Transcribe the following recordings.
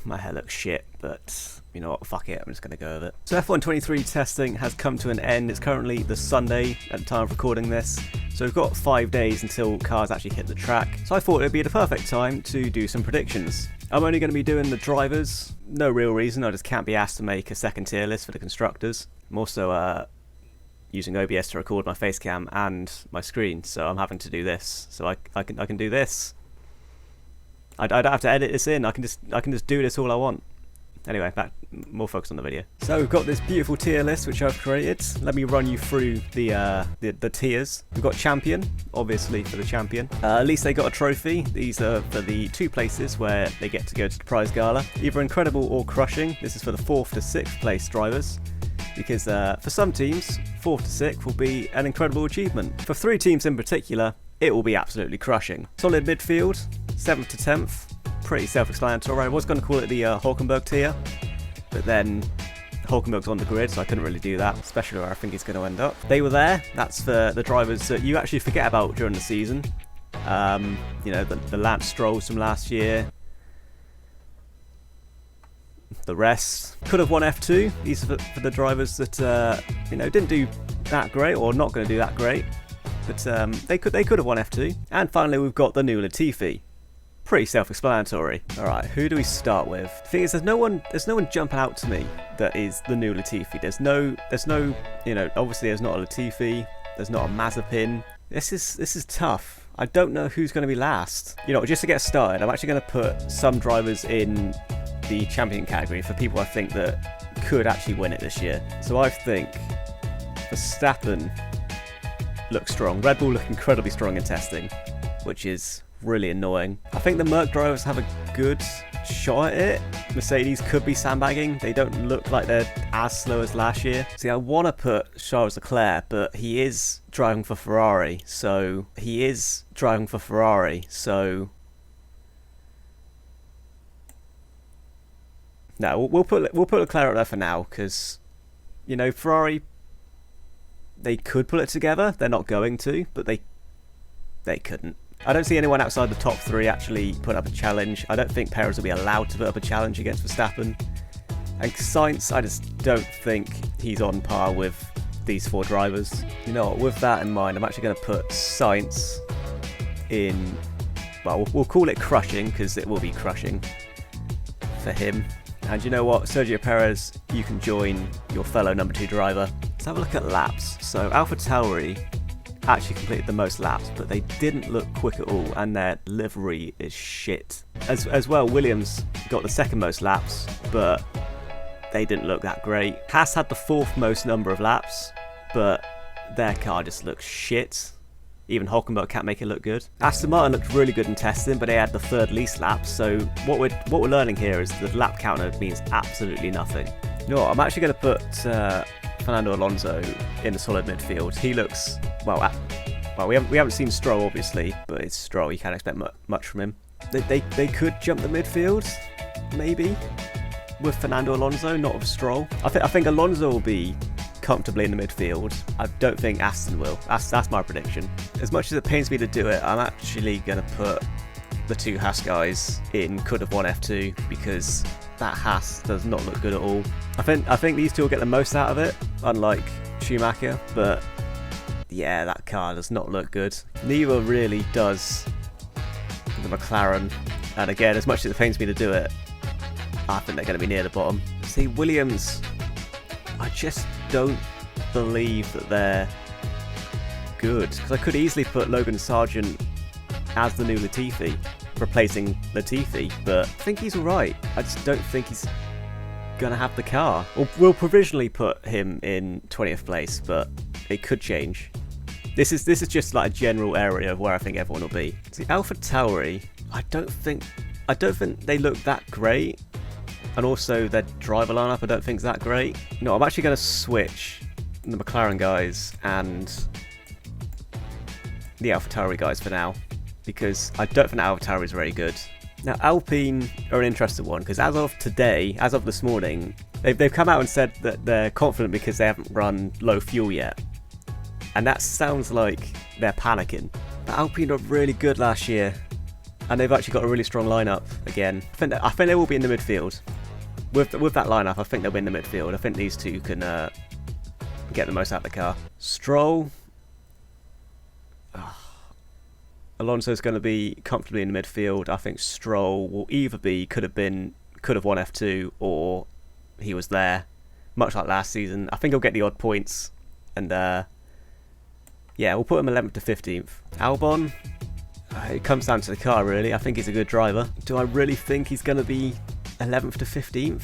My hair looks shit, but you know what, fuck it, I'm just going to go with it. So F1 23 testing has come to an end. It's currently the Sunday at the time of recording this, so we've got 5 days until cars actually hit the track. So I thought it would be the perfect time to do some predictions. I'm only going to be doing the drivers, no real reason, I just can't be asked to make a second tier list for the constructors. I'm also using OBS to record my face cam and my screen, so I'm having to do this. So I can do this. I don't have to edit this in. I can just do this all I want. Anyway, back more focus on the video. So we've got this beautiful tier list which I've created. Let me run you through the tiers. We've got champion, obviously for the champion. At least they got a trophy. These are for the 2 places where they get to go to the prize gala. Either incredible or crushing. This is for the 4th to 6th place drivers. Because for some teams, 4th to 6th will be an incredible achievement. For 3 teams in particular, it will be absolutely crushing. Solid midfield, 7th to 10th. Pretty self-explanatory. I was going to call it the Hulkenberg tier, but then Hulkenberg's on the grid, so I couldn't really do that, especially where I think he's going to end up. They were there. That's for the drivers that you actually forget about during the season. You know, the Lance Strolls from last year. The rest could have won F2. These are for the drivers that you know, didn't do that great or not going to do that great, but they could have won F2. And finally, we've got the new Latifi. Pretty self-explanatory. All right, who do we start with? The thing is, there's no one jumping out to me that is the new Latifi. There's no, you know, obviously there's not a Latifi. There's not a Mazepin. This is tough. I don't know who's going to be last. You know, just to get started, I'm actually going to put some drivers in the champion category for people I think that could actually win it this year. So I think Verstappen looks strong. Red Bull look incredibly strong in testing, which is really annoying. I think the Merc drivers have a good shot at it. Mercedes could be sandbagging. They don't look like they're as slow as last year. See, I want to put Charles Leclerc, but he is driving for Ferrari, so no, we'll put Leclerc up there for now, because, you know, Ferrari, they could pull it together. They're not going to, but they couldn't. I don't see anyone outside the top 3 actually put up a challenge. I don't think Perez will be allowed to put up a challenge against Verstappen. And Sainz, I just don't think he's on par with these 4 drivers. You know what, with that in mind, I'm actually going to put Sainz in, well, we'll call it crushing, because it will be crushing for him. And you know what, Sergio Perez, you can join your fellow number 2 driver. Let's have a look at laps. So AlphaTauri actually completed the most laps, but they didn't look quick at all, and their livery is shit. As well, Williams got the 2nd most laps, but they didn't look that great. Haas had the 4th most number of laps, but their car just looks shit. Even Hulkenberg can't make it look good. Aston Martin looked really good in testing, but they had the 3rd least laps, so what we're learning here is the lap counter means absolutely nothing. You know what, I'm actually going to put Fernando Alonso in the solid midfield. He looks, well, we haven't seen Stroll obviously, but it's Stroll, you can't expect much from him. They could jump the midfield, maybe, with Fernando Alonso, not with Stroll. I think Alonso will be comfortably in the midfield. I don't think Aston will. That's my prediction. As much as it pains me to do it, I'm actually going to put the 2 Haas guys in could have won F2, because that Haas does not look good at all. I think these 2 will get the most out of it, unlike Schumacher, but yeah, that car does not look good. Neither really does the McLaren, and again, as much as it pains me to do it, I think they're going to be near the bottom. See, Williams, I just don't believe that they're good, because I could easily put Logan Sargent as the new Latifi, replacing Latifi, but I think he's alright. I just don't think he's gonna have the car. We'll provisionally put him in 20th place, but it could change. This is just like a general area of where I think everyone will be. See, AlphaTauri, I don't think they look that great, and also their driver lineup I don't think is that great. No, I'm actually going to switch the McLaren guys and the AlphaTauri guys for now, because I don't think AlphaTauri is very good. Now, Alpine are an interesting one, because as of today, as of this morning, they've come out and said that they're confident because they haven't run low fuel yet. And that sounds like they're panicking. But Alpine were really good last year, And they've actually got a really strong lineup again. I think they will be in the midfield. With that lineup, I think they'll be in the midfield. I think these two can get the most out of the car. Stroll. Alonso's going to be comfortably in the midfield. I think Stroll will either could have won F2, or he was there, much like last season. I think he'll get the odd points, and yeah, we'll put him 11th to 15th. Albon, it comes down to the car really. I think he's a good driver. Do I really think he's going to be 11th to 15th?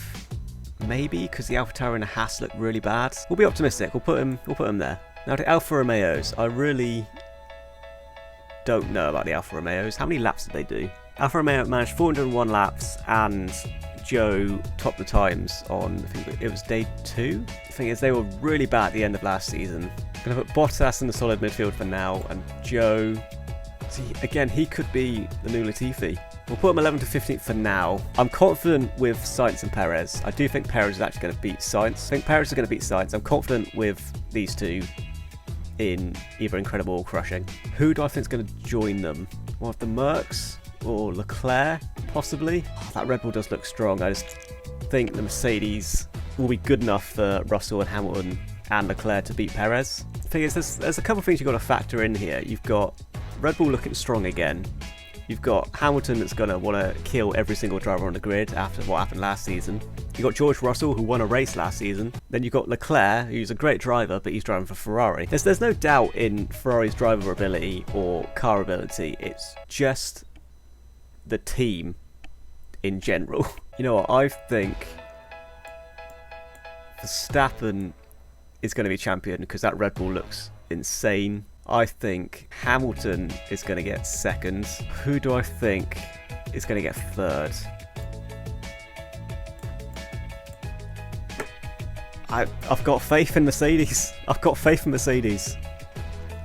Maybe, because the AlphaTauri and the Haas look really bad. We'll be optimistic. We'll put him there. Now the Alfa Romeos, I really don't know about the Alfa Romeos. How many laps did they do? Alfa Romeo managed 401 laps, and Joe topped the times on, I think it was day 2. The thing is, they were really bad at the end of last season. I'm going to put Bottas in the solid midfield for now, and Joe, see, again, he could be the new Latifi. We'll put him 11th to 15th for now. I'm confident with Sainz and Perez. I do think Perez is actually going to beat Sainz. I think Perez is going to beat Sainz. I'm confident with these two in either incredible or crushing. Who do I think is going to join them? One of the Mercs or Leclerc, possibly? Oh, that Red Bull does look strong. I just think the Mercedes will be good enough for Russell and Hamilton and Leclerc to beat Perez. The thing is, there's a couple of things you've got to factor in here. You've got Red Bull looking strong again. You've got Hamilton that's going to want to kill every single driver on the grid after what happened last season. You've got George Russell, who won a race last season. Then you've got Leclerc, who's a great driver, but he's driving for Ferrari. There's no doubt in Ferrari's driver ability or car ability. It's just the team in general. You know what? I think Verstappen is going to be champion because that Red Bull looks insane. I think Hamilton is going to get second. Who do I think is going to get third? I've got faith in Mercedes. I've got faith in Mercedes.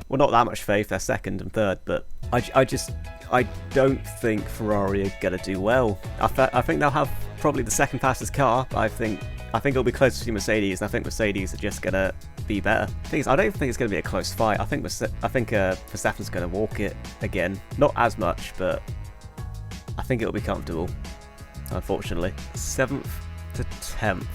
Well, not that much faith. They're second and third, but I don't think Ferrari are going to do well. I think they'll have probably the second fastest car, but I think it'll be closer to Mercedes, and I think Mercedes are just going to be better. The thing is, I don't think it's going to be a close fight. I think Verstappen's going to walk it again. Not as much, but I think it'll be comfortable, unfortunately. 7th to 10th.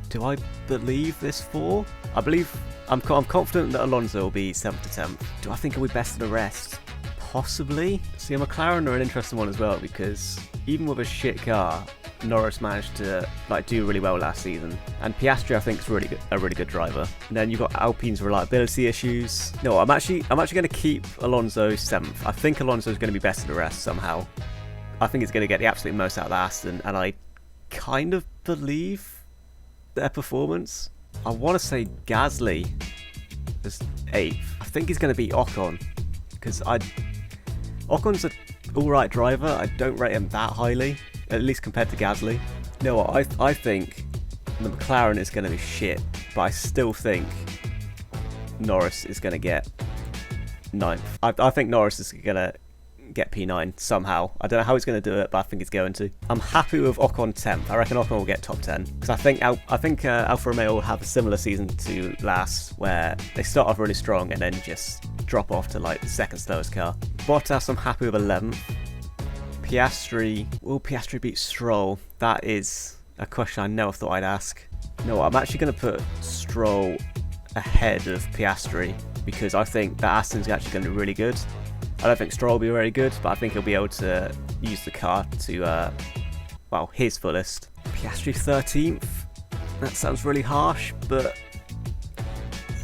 Do I believe this for? I'm confident that Alonso will be 7th to 10th. Do I think he'll be best of the rest? Possibly. See, McLaren are an interesting one as well, because even with a shit car, Norris managed to do really well last season, and Piastri I think is a really good driver. And then you've got Alpine's reliability issues. No, I'm actually going to keep Alonso 7th. I think Alonso is going to be best of the rest somehow. I think he's going to get the absolute most out of Aston, and I kind of believe their performance. I want to say Gasly is 8th. I think he's going to beat Ocon, because Ocon's an alright driver. I don't rate him that highly, at least compared to Gasly. You know what, I think the McLaren is going to be shit, but I still think Norris is going to get 9th. I think Norris is going to get P9 somehow. I don't know how he's going to do it, but I think he's going to. I'm happy with Ocon 10th. I reckon Ocon will get top 10, because I think Alfa Romeo will have a similar season to last, where they start off really strong and then just drop off to the second slowest car. Bottas, I'm happy with 11th. Piastri, will Piastri beat Stroll? That is a question I never thought I'd ask. No, I'm actually going to put Stroll ahead of Piastri, because I think that Aston's actually going to be really good. I don't think Stroll will be very good, but I think he'll be able to use the car to, his fullest. Piastri 13th? That sounds really harsh, but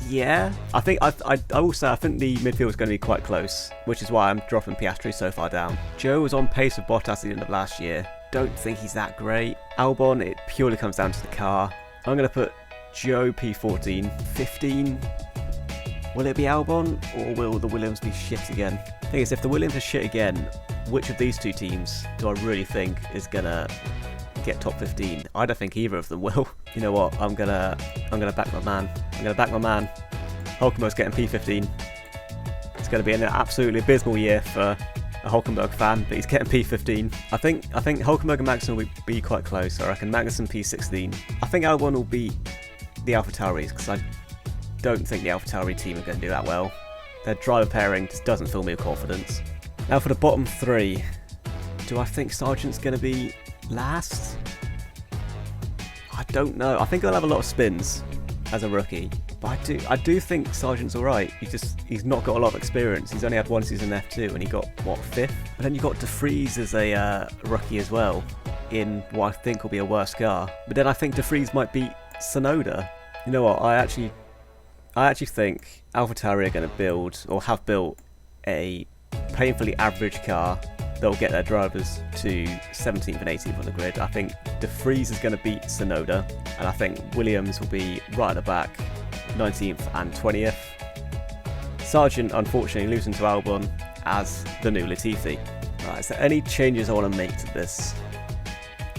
yeah. I will say I think the midfield is going to be quite close, which is why I'm dropping Piastri so far down. Joe was on pace with Bottas at the end of last year. Don't think he's that great. Albon, it purely comes down to the car. I'm going to put Joe P14. 15. Will it be Albon, or will the Williams be shit again? The thing is, if the Williams are shit again, which of these two teams do I really think is going to get top 15? I don't think either of them will. You know what? I'm gonna back my man. Hulkenberg's getting P15. It's going to be an absolutely abysmal year for a Hulkenberg fan, but he's getting P15. I think Hulkenberg and Magnussen will be quite close. I reckon Magnussen P16. I think Albon will beat the AlphaTauris, because I don't think the AlphaTauri team are going to do that well. Their driver pairing just doesn't fill me with confidence. Now for the bottom 3. Do I think Sargent's going to be last? I don't know. I think he'll have a lot of spins as a rookie. But I do think Sargent's alright. He's not got a lot of experience. He's only had one season in F2 and he got, what, 5th? But then you got De Vries as a rookie as well, in what I think will be a worse car. But then I think De Vries might beat Tsunoda. You know what, I actually think AlphaTauri are going to build, or have built, a painfully average car that will get their drivers to 17th and 18th on the grid. I think De Vries is going to beat Tsunoda, and I think Williams will be right at the back, 19th and 20th. Sargent, unfortunately, losing to Albon as the new Latifi. Right, is there any changes I want to make to this?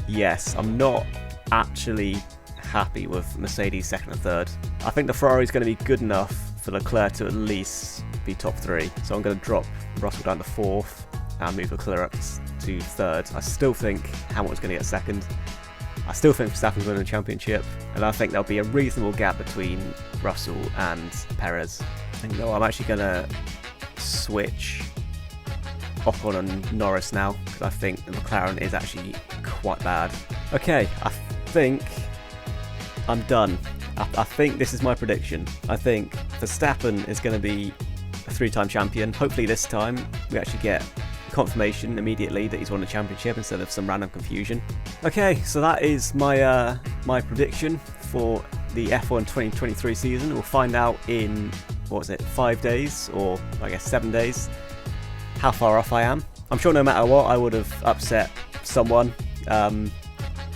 Yes, I'm not actually happy with Mercedes 2nd and 3rd. I think the Ferrari is going to be good enough for Leclerc to at least be top 3. So I'm going to drop Russell down to 4th and move Leclerc up to 3rd. I still think Hamilton's going to get 2nd. I still think Verstappen's winning the championship, and I think there'll be a reasonable gap between Russell and Perez. And you know what, I'm actually going to switch Ocon and Norris now, because I think the McLaren is actually quite bad. Okay, I think I'm done. I think this is my prediction. I think Verstappen is going to be a 3-time champion. Hopefully this time we actually get confirmation immediately that he's won the championship instead of some random confusion. Okay, so that is my my prediction for the F1 2023 season. We'll find out in, what was it, 5 days, or I guess 7 days, how far off I am. I'm sure no matter what I would have upset someone.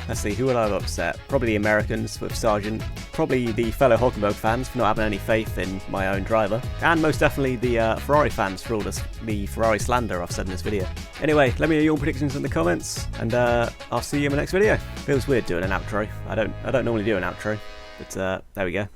Let's see, who would I have upset? Probably the Americans with Sargent. Probably the fellow Hulkenberg fans for not having any faith in my own driver. And most definitely the Ferrari fans for all the Ferrari slander I've said in this video. Anyway, let me know your predictions in the comments, and I'll see you in my next video. Feels weird doing an outro. I don't normally do an outro, but there we go.